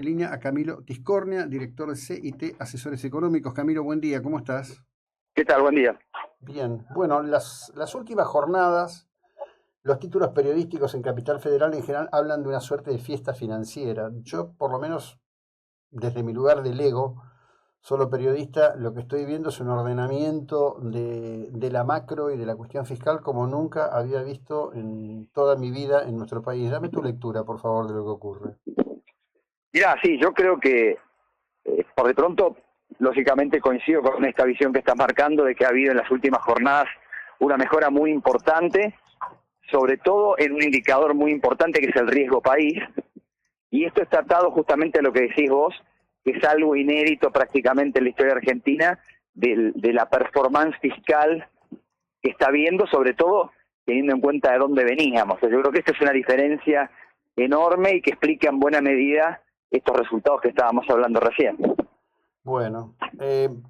En línea a Camilo Tiscornia, director de CIT Asesores Económicos. Camilo, buen día, ¿cómo estás? ¿Qué tal? Buen día. Bien, bueno, las últimas jornadas, los títulos periodísticos en Capital Federal en general hablan de una suerte de fiesta financiera. Yo, por lo menos, desde mi lugar de lego, solo periodista, lo que estoy viendo es un ordenamiento de la macro y de la cuestión fiscal como nunca había visto en toda mi vida en nuestro país. Dame tu lectura, por favor, de lo que ocurre. Mirá, sí, yo creo que por de pronto, lógicamente coincido con esta visión que estás marcando de que ha habido en las últimas jornadas una mejora muy importante, sobre todo en un indicador muy importante que es el riesgo país, y esto está atado justamente a lo que decís vos, que es algo inédito prácticamente en la historia argentina de la performance fiscal que está viendo, sobre todo teniendo en cuenta de dónde veníamos. Yo creo que esta es una diferencia enorme y que explica en buena medida estos resultados que estábamos hablando recién. Bueno,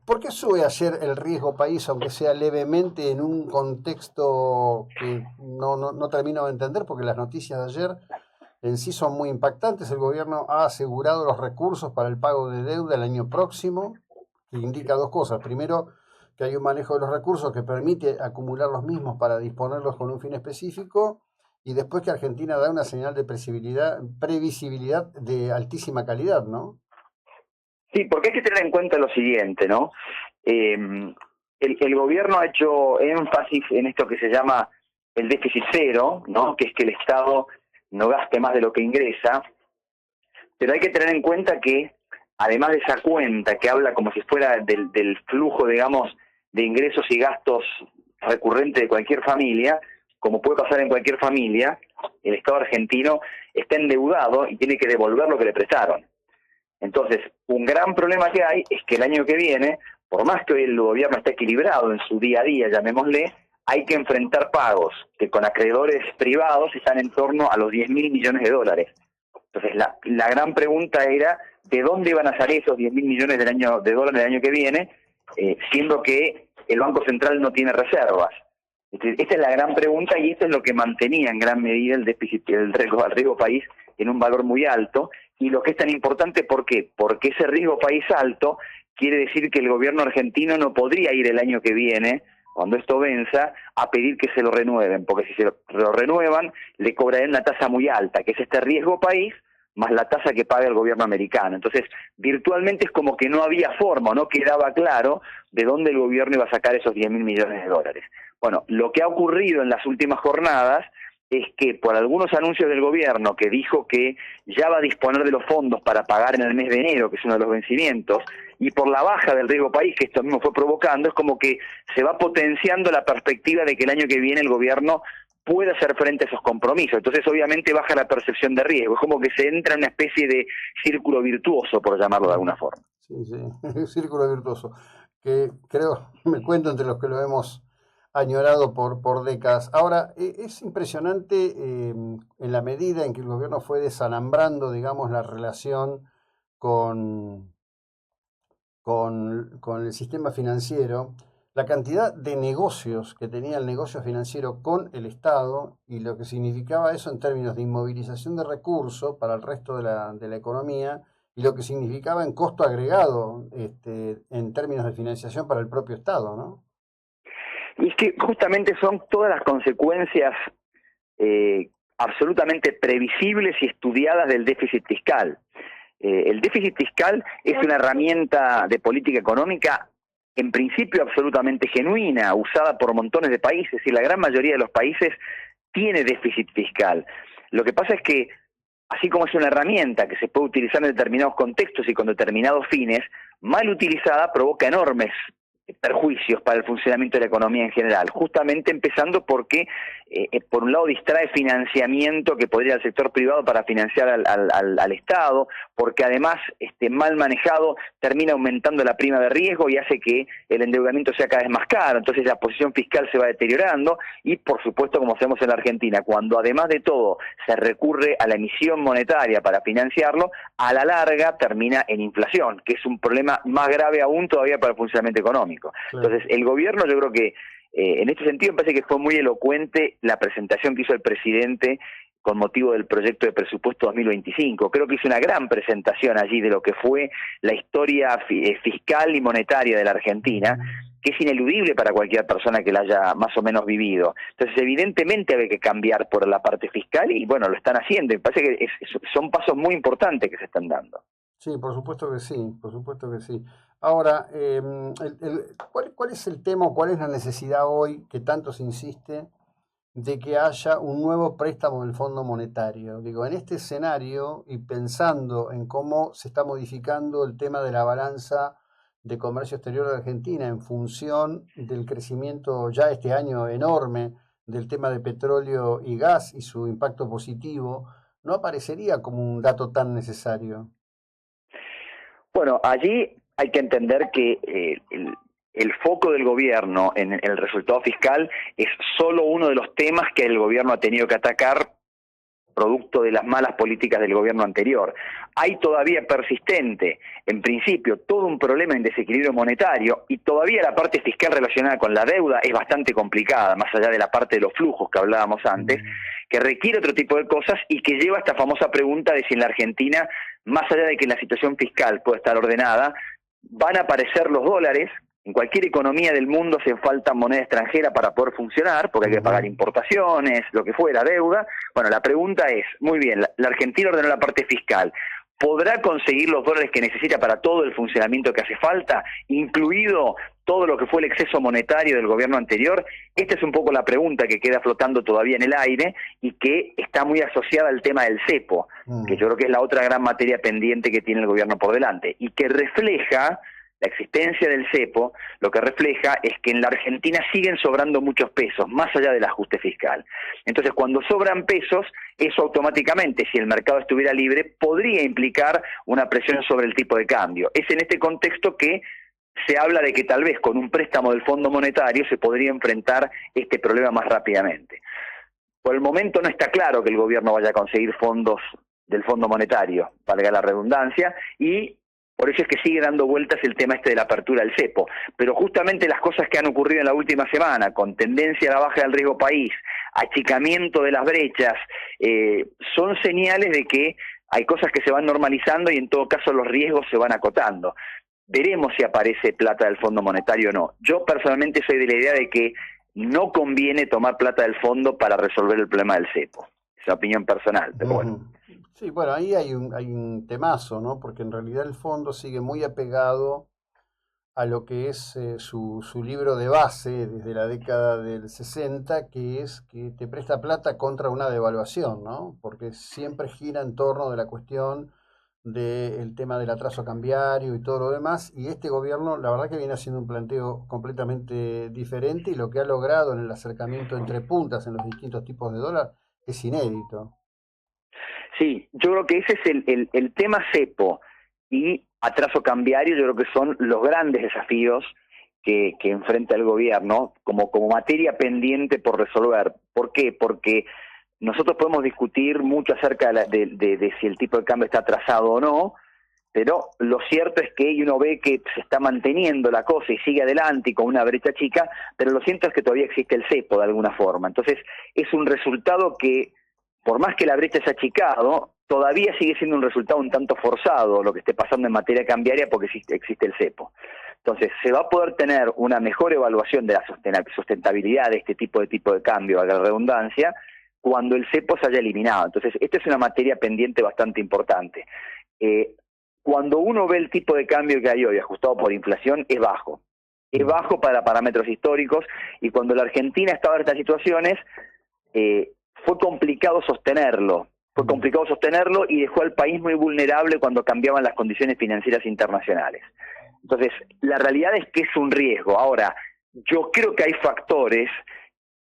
¿por qué sube ayer el riesgo país, aunque sea levemente, en un contexto que no termino de entender? Porque las noticias de ayer en sí son muy impactantes. El gobierno ha asegurado los recursos para el pago de deuda el año próximo, que indica dos cosas. Primero, que hay un manejo de los recursos que permite acumular los mismos para disponerlos con un fin específico, y después que Argentina da una señal de previsibilidad de altísima calidad, ¿no? Sí, porque hay que tener en cuenta lo siguiente, ¿no? El gobierno ha hecho énfasis en esto que se llama el déficit cero, ¿no? Que es que el Estado no gaste más de lo que ingresa, pero hay que tener en cuenta que, además de esa cuenta que habla como si fuera del flujo, digamos, de ingresos y gastos recurrente de cualquier familia, como puede pasar en cualquier familia, el Estado argentino está endeudado y tiene que devolver lo que le prestaron. Entonces, un gran problema que hay es que el año que viene, por más que hoy el gobierno esté equilibrado en su día a día, llamémosle, hay que enfrentar pagos que con acreedores privados están en torno a los 10.000 millones de dólares. Entonces, la gran pregunta era, ¿de dónde iban a salir esos 10.000 millones de dólares del año que viene, siendo que el Banco Central no tiene reservas? Esta es la gran pregunta y esto es lo que mantenía en gran medida el déficit, el riesgo país en un valor muy alto. Y lo que es tan importante, ¿por qué? Porque ese riesgo país alto quiere decir que el gobierno argentino no podría ir el año que viene, cuando esto venza, a pedir que se lo renueven, porque si se lo renuevan, le cobrarían una tasa muy alta, que es este riesgo país, más la tasa que paga el gobierno americano. Entonces, virtualmente es como que no había forma, no quedaba claro de dónde el gobierno iba a sacar esos 10.000 millones de dólares. Bueno, lo que ha ocurrido en las últimas jornadas es que por algunos anuncios del gobierno que dijo que ya va a disponer de los fondos para pagar en el mes de enero, que es uno de los vencimientos, y por la baja del riesgo país que esto mismo fue provocando, es como que se va potenciando la perspectiva de que el año que viene el gobierno puede hacer frente a esos compromisos. Entonces obviamente baja la percepción de riesgo, es como que se entra en una especie de círculo virtuoso, por llamarlo de alguna forma. Sí, sí, círculo virtuoso, que creo, me cuento entre los que lo hemos añorado por décadas. Ahora, es impresionante en la medida en que el gobierno fue desalambrando, digamos, la relación con, con el sistema financiero, la cantidad de negocios que tenía el negocio financiero con el Estado y lo que significaba eso en términos de inmovilización de recursos para el resto de la economía y lo que significaba en costo agregado en términos de financiación para el propio Estado, ¿no? Y es que justamente son todas las consecuencias absolutamente previsibles y estudiadas del déficit fiscal. El déficit fiscal es una herramienta de política económica en principio absolutamente genuina, usada por montones de países, y la gran mayoría de los países tiene déficit fiscal. Lo que pasa es que, así como es una herramienta que se puede utilizar en determinados contextos y con determinados fines, mal utilizada provoca enormes perjuicios para el funcionamiento de la economía en general, justamente empezando porque por un lado distrae financiamiento que podría el sector privado para financiar al Estado, porque además mal manejado termina aumentando la prima de riesgo y hace que el endeudamiento sea cada vez más caro, entonces la posición fiscal se va deteriorando y por supuesto, como hacemos en la Argentina, cuando además de todo se recurre a la emisión monetaria para financiarlo, a la larga termina en inflación, que es un problema más grave aún todavía para el funcionamiento económico. Claro. Entonces, el gobierno, yo creo que en este sentido me parece que fue muy elocuente la presentación que hizo el presidente con motivo del proyecto de presupuesto 2025. Creo que hizo una gran presentación allí de lo que fue la historia fiscal y monetaria de la Argentina, que es ineludible para cualquier persona que la haya más o menos vivido. Entonces, evidentemente había que cambiar por la parte fiscal y, bueno, lo están haciendo. Me parece que son pasos muy importantes que se están dando. Sí, por supuesto que sí, por supuesto que sí. Ahora, ¿cuál es el tema o cuál es la necesidad hoy que tanto se insiste de que haya un nuevo préstamo del Fondo Monetario? Digo, en este escenario y pensando en cómo se está modificando el tema de la balanza de comercio exterior de Argentina en función del crecimiento ya este año enorme del tema de petróleo y gas y su impacto positivo, ¿no aparecería como un dato tan necesario? Bueno, allí hay que entender que el foco del gobierno en el resultado fiscal es solo uno de los temas que el gobierno ha tenido que atacar producto de las malas políticas del gobierno anterior. Hay todavía persistente, en principio, todo un problema en desequilibrio monetario y todavía la parte fiscal relacionada con la deuda es bastante complicada, más allá de la parte de los flujos que hablábamos antes, que requiere otro tipo de cosas y que lleva a esta famosa pregunta de si en la Argentina, más allá de que la situación fiscal pueda estar ordenada, van a aparecer los dólares. En cualquier economía del mundo hace falta moneda extranjera para poder funcionar, porque hay que pagar importaciones, lo que fuera, deuda. Bueno, la pregunta es, muy bien, la Argentina ordenó la parte fiscal. ¿Podrá conseguir los dólares que necesita para todo el funcionamiento que hace falta, incluido todo lo que fue el exceso monetario del gobierno anterior? Esta es un poco la pregunta que queda flotando todavía en el aire y que está muy asociada al tema del cepo, que yo creo que es la otra gran materia pendiente que tiene el gobierno por delante, y que refleja la existencia del cepo. Lo que refleja es que en la Argentina siguen sobrando muchos pesos, más allá del ajuste fiscal. Entonces, cuando sobran pesos, eso automáticamente, si el mercado estuviera libre, podría implicar una presión sobre el tipo de cambio. Es en este contexto que se habla de que tal vez con un préstamo del Fondo Monetario se podría enfrentar este problema más rápidamente. Por el momento no está claro que el gobierno vaya a conseguir fondos del Fondo Monetario, valga la redundancia, y por eso es que sigue dando vueltas el tema de la apertura del cepo. Pero justamente las cosas que han ocurrido en la última semana, con tendencia a la baja del riesgo país, achicamiento de las brechas, son señales de que hay cosas que se van normalizando y en todo caso los riesgos se van acotando. Veremos si aparece plata del Fondo Monetario o no. Yo personalmente soy de la idea de que no conviene tomar plata del fondo para resolver el problema del cepo. Es una opinión personal, pero bueno. Sí, bueno, ahí hay un temazo, ¿no? Porque en realidad el fondo sigue muy apegado a lo que es su libro de base desde la década del 60, que es que te presta plata contra una devaluación, ¿no? Porque siempre gira en torno de la cuestión del tema del atraso cambiario y todo lo demás, y este gobierno la verdad que viene haciendo un planteo completamente diferente y lo que ha logrado en el acercamiento entre puntas en los distintos tipos de dólar es inédito. Sí, yo creo que ese es el tema cepo y atraso cambiario. Yo creo que son los grandes desafíos que enfrenta el gobierno como materia pendiente por resolver. ¿Por qué? Porque nosotros podemos discutir mucho acerca de si el tipo de cambio está atrasado o no, pero lo cierto es que uno ve que se está manteniendo la cosa y sigue adelante y con una brecha chica, pero lo cierto es que todavía existe el cepo de alguna forma. Entonces es un resultado que, por más que la brecha se ha achicado, todavía sigue siendo un resultado un tanto forzado lo que esté pasando en materia cambiaria porque existe el cepo. Entonces, se va a poder tener una mejor evaluación de la sustentabilidad de este tipo de cambio, a la redundancia, cuando el cepo se haya eliminado. Entonces, esta es una materia pendiente bastante importante. Cuando uno ve el tipo de cambio que hay hoy, ajustado por inflación, es bajo. Es bajo para parámetros históricos, y cuando la Argentina estaba en estas situaciones, fue complicado sostenerlo. Fue complicado sostenerlo y dejó al país muy vulnerable cuando cambiaban las condiciones financieras internacionales. Entonces, la realidad es que es un riesgo. Ahora, yo creo que hay factores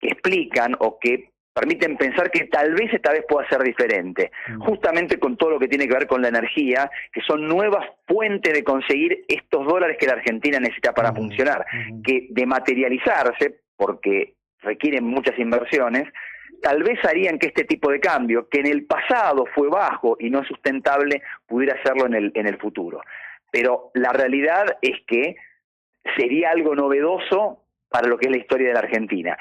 que explican o que permiten pensar que tal vez esta vez pueda ser diferente, justamente con todo lo que tiene que ver con la energía, que son nuevas fuentes de conseguir estos dólares que la Argentina necesita para funcionar, que de materializarse, porque requieren muchas inversiones, tal vez harían que este tipo de cambio, que en el pasado fue bajo y no sustentable, pudiera hacerlo en el futuro. Pero la realidad es que sería algo novedoso para lo que es la historia de la Argentina.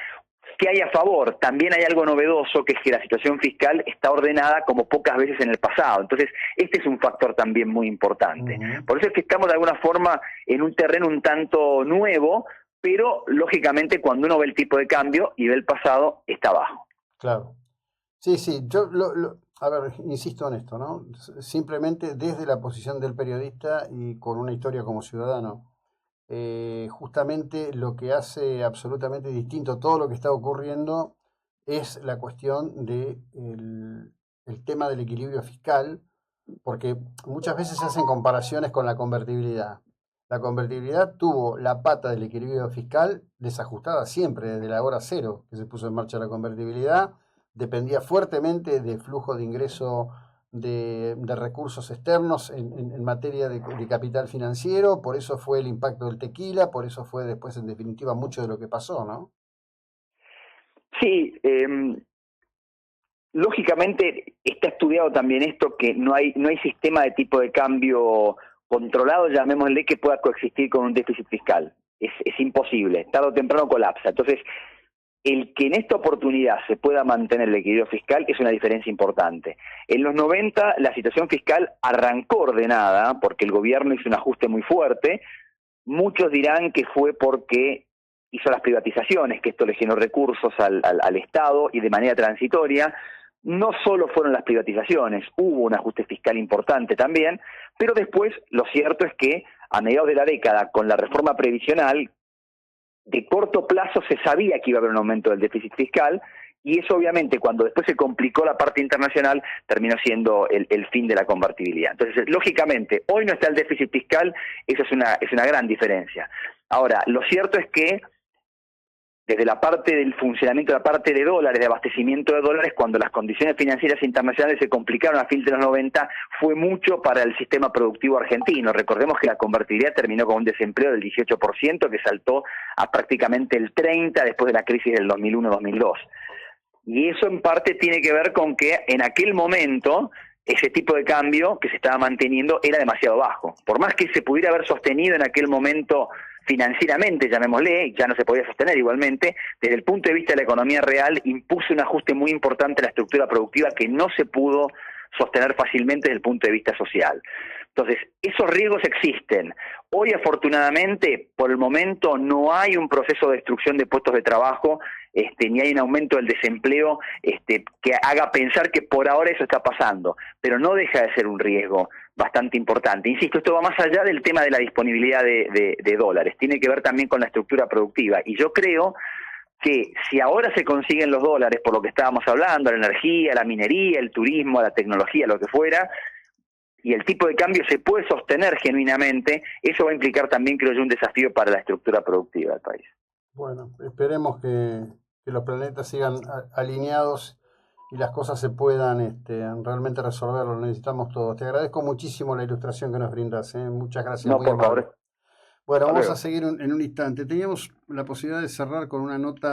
¿qué hay a favor? También hay algo novedoso, que es que la situación fiscal está ordenada como pocas veces en el pasado. Entonces, este es un factor también muy importante. Por eso es que estamos de alguna forma en un terreno un tanto nuevo, pero lógicamente cuando uno ve el tipo de cambio y ve el pasado, está bajo. Claro. Sí, sí, yo a ver, insisto en esto, ¿no? Simplemente desde la posición del periodista y con una historia como ciudadano, justamente lo que hace absolutamente distinto todo lo que está ocurriendo es la cuestión de el tema del equilibrio fiscal, porque muchas veces se hacen comparaciones con la convertibilidad. La convertibilidad tuvo la pata del equilibrio fiscal desajustada siempre, desde la hora cero que se puso en marcha la convertibilidad, dependía fuertemente del flujo de ingreso de recursos externos en materia de capital financiero, por eso fue el impacto del tequila, por eso fue después, en definitiva, mucho de lo que pasó, ¿no? Sí, lógicamente está estudiado también esto, que no hay sistema de tipo de cambio controlado, llamémosle, que pueda coexistir con un déficit fiscal. Es imposible, tarde o temprano colapsa. Entonces, el que en esta oportunidad se pueda mantener el equilibrio fiscal es una diferencia importante. En los 90 la situación fiscal arrancó ordenada porque el gobierno hizo un ajuste muy fuerte. Muchos dirán que fue porque hizo las privatizaciones, que esto le generó recursos al Estado y de manera transitoria. No solo fueron las privatizaciones, hubo un ajuste fiscal importante también, pero después lo cierto es que a mediados de la década, con la reforma previsional, de corto plazo se sabía que iba a haber un aumento del déficit fiscal, y eso obviamente cuando después se complicó la parte internacional terminó siendo el fin de la convertibilidad. Entonces, lógicamente, hoy no está el déficit fiscal, eso es una gran diferencia. Ahora, lo cierto es que desde la parte del funcionamiento de la parte de dólares, de abastecimiento de dólares, cuando las condiciones financieras internacionales se complicaron a fines de los 90, fue mucho para el sistema productivo argentino. Recordemos que la convertibilidad terminó con un desempleo del 18%, que saltó a prácticamente el 30% después de la crisis del 2001-2002. Y eso en parte tiene que ver con que en aquel momento ese tipo de cambio que se estaba manteniendo era demasiado bajo. Por más que se pudiera haber sostenido en aquel momento financieramente, llamémosle, ya no se podía sostener igualmente, desde el punto de vista de la economía real impuso un ajuste muy importante a la estructura productiva que no se pudo sostener fácilmente desde el punto de vista social. Entonces, esos riesgos existen. Hoy, afortunadamente, por el momento no hay un proceso de destrucción de puestos de trabajo, ni hay un aumento del desempleo que haga pensar que por ahora eso está pasando, pero no deja de ser un riesgo bastante importante. Insisto, esto va más allá del tema de la disponibilidad de dólares, tiene que ver también con la estructura productiva, y yo creo que si ahora se consiguen los dólares por lo que estábamos hablando, la energía, la minería, el turismo, la tecnología, lo que fuera, y el tipo de cambio se puede sostener genuinamente, eso va a implicar también, creo yo, un desafío para la estructura productiva del país. Bueno, esperemos que los planetas sigan alineados y las cosas se puedan realmente resolver, lo necesitamos todos. Te agradezco muchísimo la ilustración que nos brindas, ¿eh? Muchas gracias, No, muy por amable. favor. Bueno, Hasta vamos luego. a seguir en un instante. Teníamos la posibilidad de cerrar con una nota